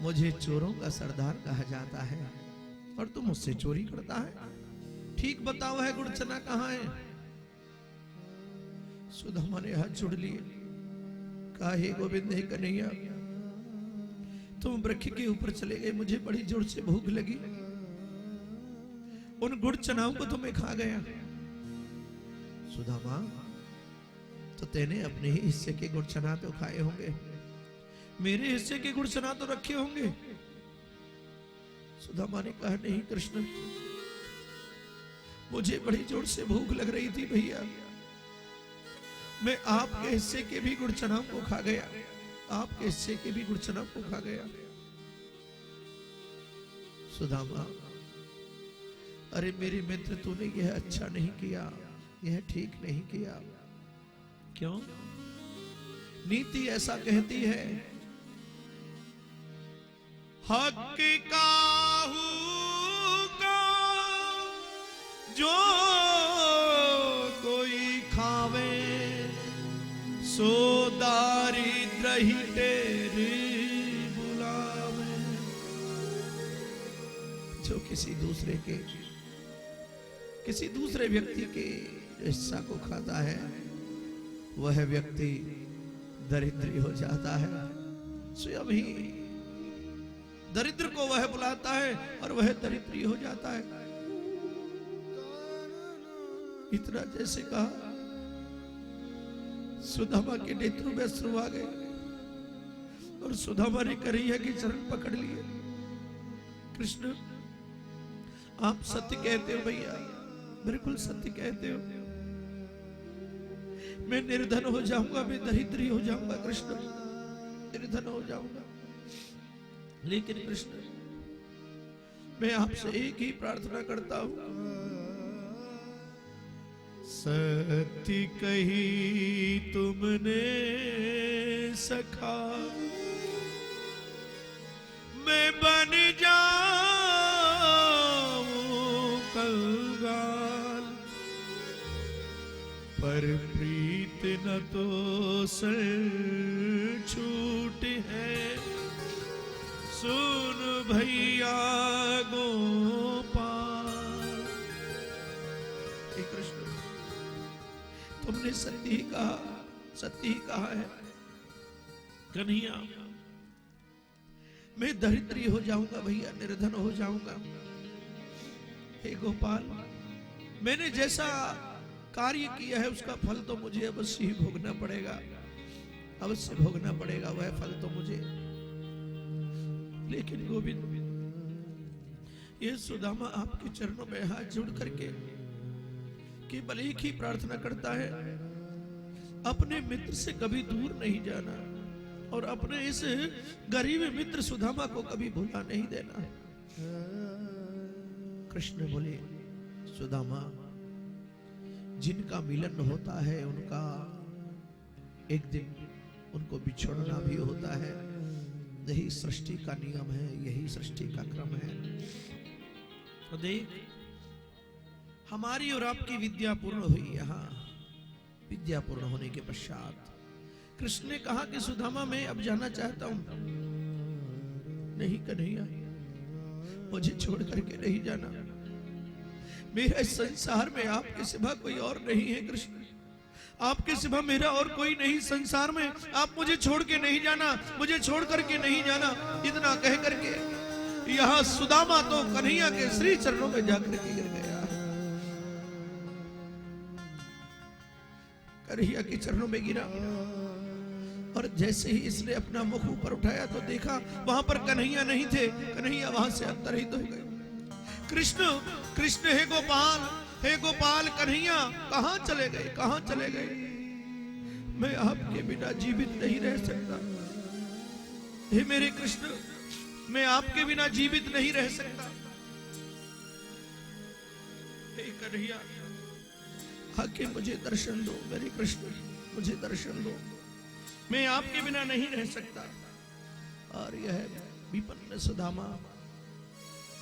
मुझे चोरों का सरदार कहा जाता है और तू मुझसे चोरी करता है। ठीक बताओ, है गुड़ चना कहाँ है। सुदामा ने हाथ जोड़ लिए, कहा, हे गोविंद, हे कन्हैया, तुम वृक्ष के ऊपर चले गए, मुझे बड़ी जोर से भूख लगी, उन गुड़ चनाओं को तुम्हें खा गया। सुदामा, तो तेने अपने ही हिस्से के गुड़ चना तो खाए होंगे, मेरे हिस्से के गुड़ चना तो रखे होंगे। सुदामा ने कहा, नहीं कृष्ण, मुझे बड़ी जोर से भूख लग रही थी भैया, मैं आपके हिस्से के भी गुड़ चनाओं को खा गया, आपके हिस्से के भी गुड़ चनाओं को खा गया। सुदामा, अरे मेरे मित्र, तूने यह अच्छा नहीं किया, यह ठीक नहीं किया। क्यों? नीति ऐसा कहती है, हक काहू का जो कोई खावे, सो दारिद्र ही तेरी बुलावे। जो किसी दूसरे व्यक्ति के हिस्सा को खाता है, वह व्यक्ति दरिद्री हो जाता है। स्वयं ही दरिद्र को वह बुलाता है और वह दरिद्री हो जाता है। इतना जैसे कहा, सुदामा के नेत्रों में अश्रु आ गए और सुदामा ने कन्हैया के चरण पकड़ लिए। कृष्ण, आप सत्य कहते हो भैया, बिल्कुल सत्य कहते हो, मैं निर्धन हो जाऊंगा, मैं दरिद्री हो जाऊंगा कृष्ण, निर्धन हो जाऊंगा। लेकिन कृष्ण, मैं आपसे एक ही प्रार्थना करता हूं, सत्य कही तुमने सखा, मैं बन जाऊं कंगाल, पर प्रीत न तो सर छूट है, सुन भैया गोपाल। हे कृष्ण, ने सत्य ही कहा है। कन्हैया, मैं दरिद्री हो जाऊंगा भैया, निर्धन हो जाऊंगा। हे गोपाल, मैंने जैसा कार्य किया है उसका फल तो मुझे अवश्य ही भोगना पड़ेगा, अवश्य भोगना पड़ेगा वह फल तो मुझे। लेकिन गोविंद, ये सुदामा आपके चरणों में हाथ जोड़ करके केवल एक ही प्रार्थना करता है, अपने मित्र से कभी दूर नहीं जाना और अपने इस गरीब मित्र सुदामा को कभी भुला नहीं देना। कृष्ण बोले, सुदामा, जिनका मिलन होता है उनका एक दिन उनको बिछोड़ना भी होता है। यही सृष्टि का नियम है, यही सृष्टि का क्रम है। तो देख, हमारी और आपकी विद्या पूर्ण हुई। यहाँ विद्या पूर्ण होने के पश्चात कृष्ण ने कहा कि सुदामा, मैं अब जाना चाहता हूं। नहीं कन्हैया, मुझे छोड़ करके नहीं जाना। मेरे संसार में आपके सिवा कोई और नहीं है कृष्ण, आपके सिवा मेरा और कोई नहीं संसार में। आप मुझे छोड़ के नहीं जाना, मुझे छोड़ करके नहीं जाना। इतना कह करके यहाँ सुदामा तो कन्हैया के श्री चरणों में जाकर के गिर गया। कन्हैया के चरणों में गिरा और जैसे ही इसने अपना मुख ऊपर उठाया तो देखा वहां पर कन्हैया नहीं थे। कन्हैया वहां से अंतरहित हो गए। कृष्ण, कृष्ण, हे गोपाल, हे गोपाल, कन्हैया कहां चले गए, कहां चले गए? मैं आपके बिना जीवित नहीं रह सकता। हे मेरे कृष्ण, मैं आपके बिना जीवित नहीं रह सकता। हे कन्हैया, आके मुझे दर्शन दो, मेरे कृष्ण, मुझे दर्शन दो। मैं आपके बिना नहीं रह सकता। और यह विपन्न सुदामा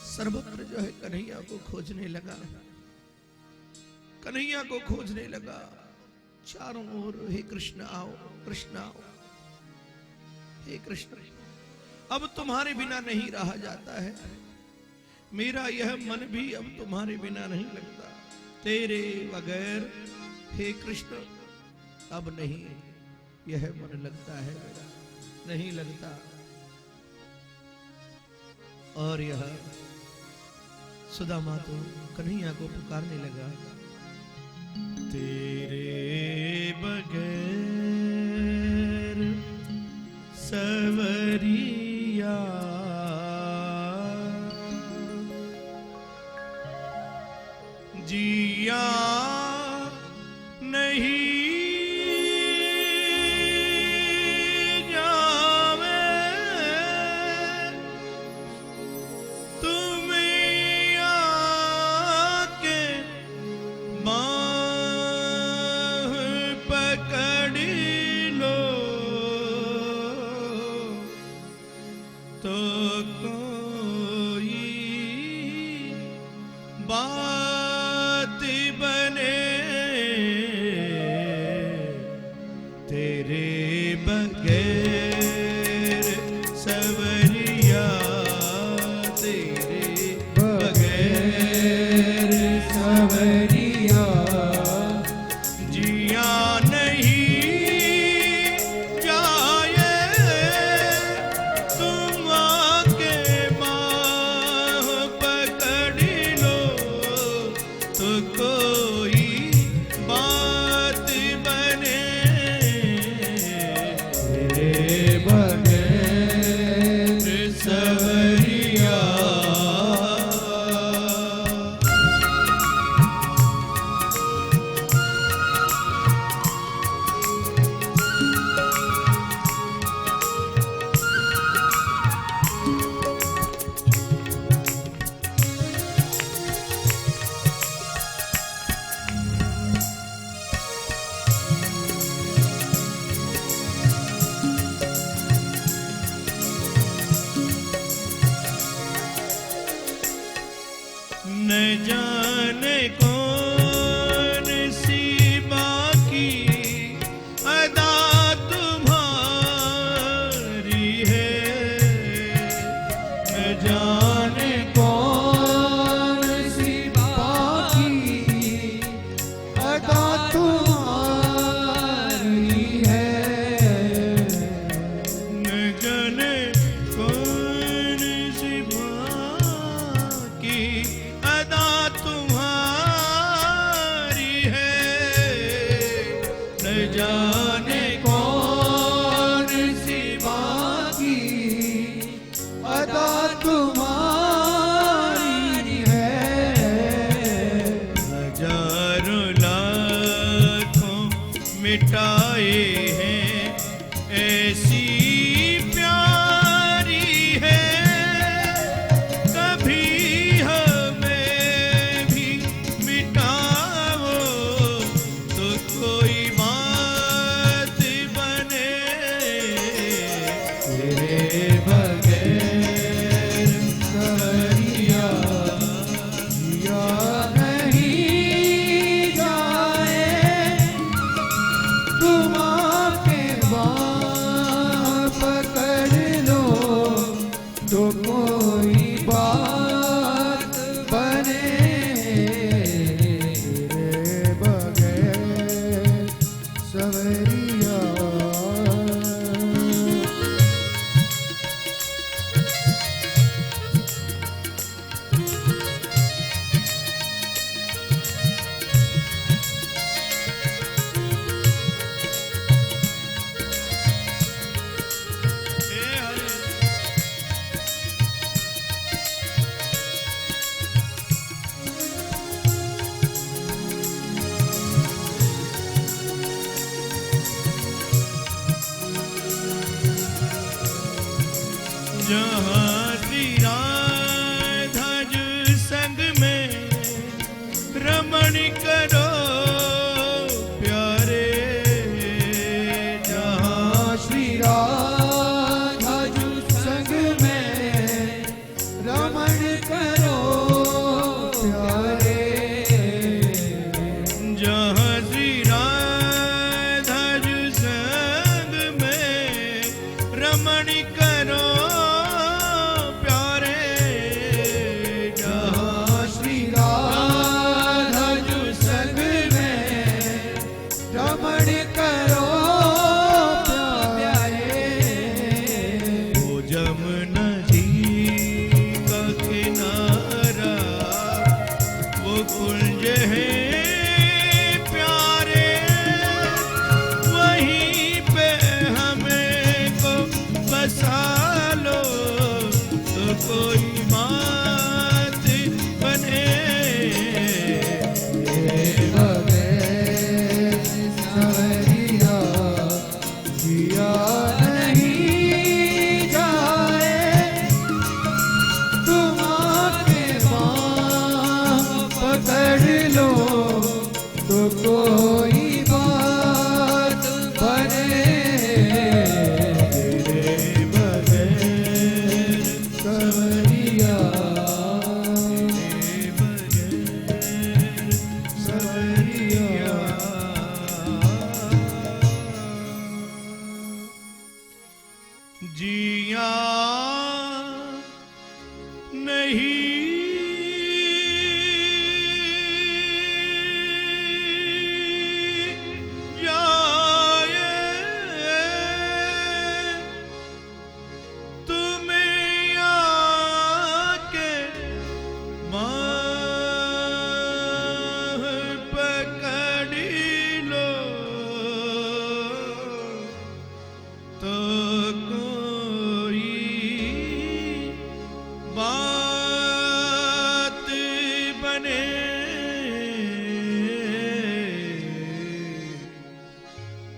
सर्वत्र जो है कन्हैया को खोजने लगा, कन्हैया को खोजने लगा। चारों ओर, हे कृष्ण आओ, कृष्ण आओ, हे कृष्ण, अब तुम्हारे बिना नहीं रहा जाता है। मेरा यह मन भी अब तुम्हारे बिना नहीं लगता। तेरे बगैर हे कृष्ण अब नहीं यह मन लगता है मेरा, नहीं लगता। और यह सुदामा तो कन्हैया को पुकारने लगा, तेरे बगैर सवरिया जिया नहीं मिटाए हैं, ऐसी प्यारी है, कभी हमें भी मिटाओ तो कोई बात बने। तेरे बगैर सवरिया जिया नहीं जाए, तुम आके बाँह पकड़ लो तो कोई बात बने। तेरे बगैर सवरिया। जहाँ श्री राधा जी संग में रमण करो प्यारे, जहाँ श्री राधा जी संग में रमण करो प्यारे, जहाँ श्री राधा जी संग में रमण करो कोई बात बने। तेरे बगैर सवरिया जिया नहीं जाए, तुम आके बाँह पकड़ लो तो कोई बात बने। जिया नहीं जाए, तुम्हें आके बाँह पकड़ लो तो बात बने।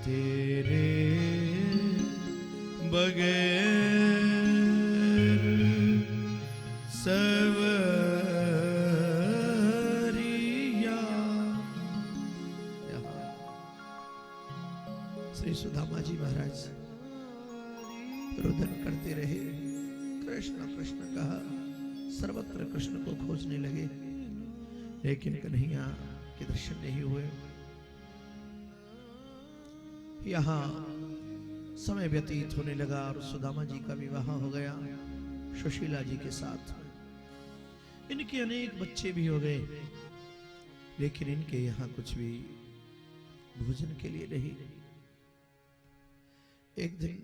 तेरे बगैर सवरिया। श्री सुदामा जी महाराज रुदन करते रहे, कृष्ण कृष्ण कहा, सर्वत्र कृष्ण को खोजने लगे, लेकिन कन्हैया के दर्शन नहीं हुए। यहाँ समय व्यतीत होने लगा और सुदामा जी का विवाह हो गया सुशीला जी के साथ। इनके अनेक बच्चे भी हो गए, लेकिन इनके यहाँ कुछ भी भोजन के लिए नहीं। एक दिन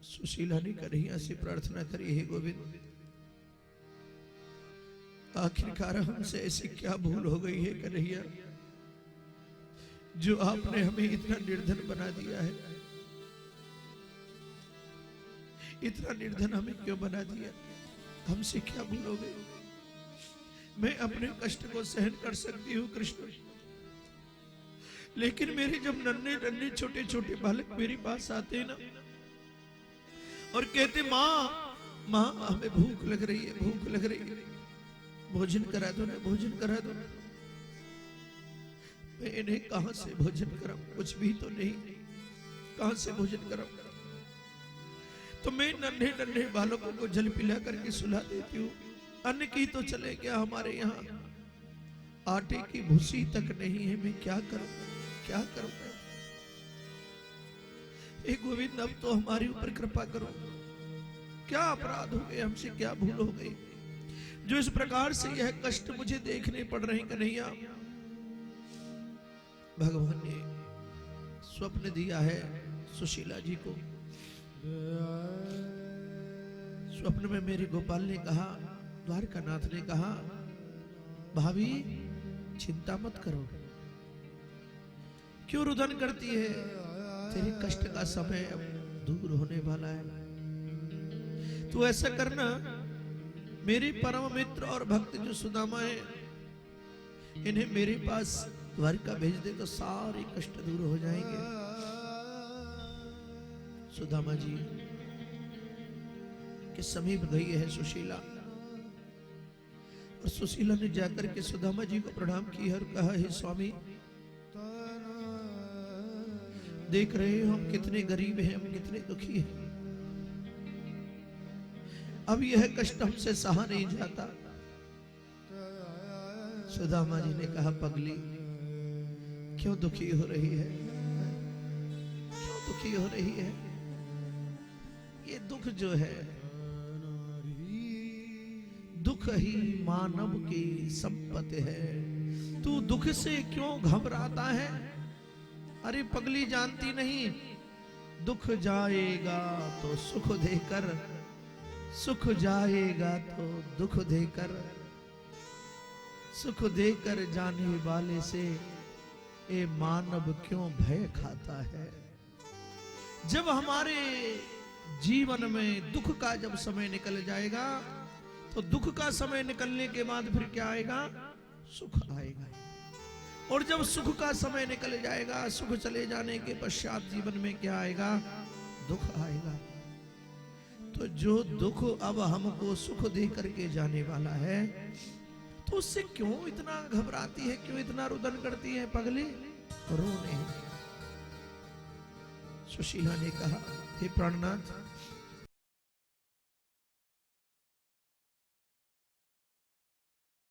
सुशीला ने कन्हैया से प्रार्थना करी, हे गोविंद, आखिरकार हमसे ऐसी क्या भूल हो गई है कन्हैया, जो आपने हमें इतना निर्धन बना दिया है। इतना निर्धन हमें क्यों बना दिया? हमसे क्या भूल हो गई? मैं अपने कष्ट को सहन कर सकती हूँ कृष्ण, लेकिन मेरे जब नन्हे नन्हे छोटे छोटे बालक मेरे पास आते हैं ना और कहते माँ माँ हमें भूख लग रही है, भूख लग रही है, भोजन करा दो ना, भोजन करा दो ना। मैं इन्हें कहां से भोजन कराऊं, कुछ भी तो नहीं, कहां से भोजन कराऊं। तो मैं नन्हे नन्हे बालकों को जल पिला करके सुला देती हूँ। अन्न की तो चले गया, हमारे यहाँ आटे की भूसी तक नहीं है, मैं क्या करूं, क्या करूं। हे गोविंद अब तो हमारे ऊपर कृपा करो, क्या अपराध हो गए हमसे, क्या भूल हो गई जो इस प्रकार से यह कष्ट मुझे देखने पड़ रहे। कन्हैया भगवान ने स्वप्न दिया है सुशीला जी को। स्वप्न में मेरे गोपाल ने कहा, द्वारकानाथ ने कहा, भाभी चिंता मत करो, क्यों रुदन करती है, तेरे कष्ट का समय अब दूर होने वाला है। तू ऐसा करना, मेरे परम मित्र और भक्त जो सुदामा है, इन्हें मेरे पास द्वारका भेज दे तो सारे कष्ट दूर हो जाएंगे। सुदामा जी के समीप गई है सुशीला, और सुशीला ने जाकर के सुदामा जी को प्रणाम किया और कहा, हे स्वामी देख रहे हो हम कितने गरीब हैं, हम कितने दुखी हैं, अब यह कष्ट हमसे सहा नहीं जाता। सुदामा जी ने कहा, पगली क्यों दुखी हो रही है, क्यों दुखी हो रही है, ये दुख जो है, दुख ही मानव की संपत्ति है, तू दुख से क्यों घबराता है। अरे पगली जानती नहीं, दुख जाएगा तो सुख देकर, सुख जाएगा तो दुख देकर, सुख देकर जाने वाले से ए मानव क्यों भय खाता है। जब हमारे जीवन में दुख का जब समय निकल जाएगा तो दुख का समय निकलने के बाद फिर क्या आएगा, सुख आएगा। और जब सुख का समय निकल जाएगा, सुख चले जाने के पश्चात जीवन में क्या आएगा, दुख आएगा। तो जो दुख अब हमको सुख दे करके जाने वाला है, तो उससे क्यों इतना घबराती है, क्यों इतना रुदन करती है पगली, रोने। सुशीला ने कहा, हे प्राणनाथ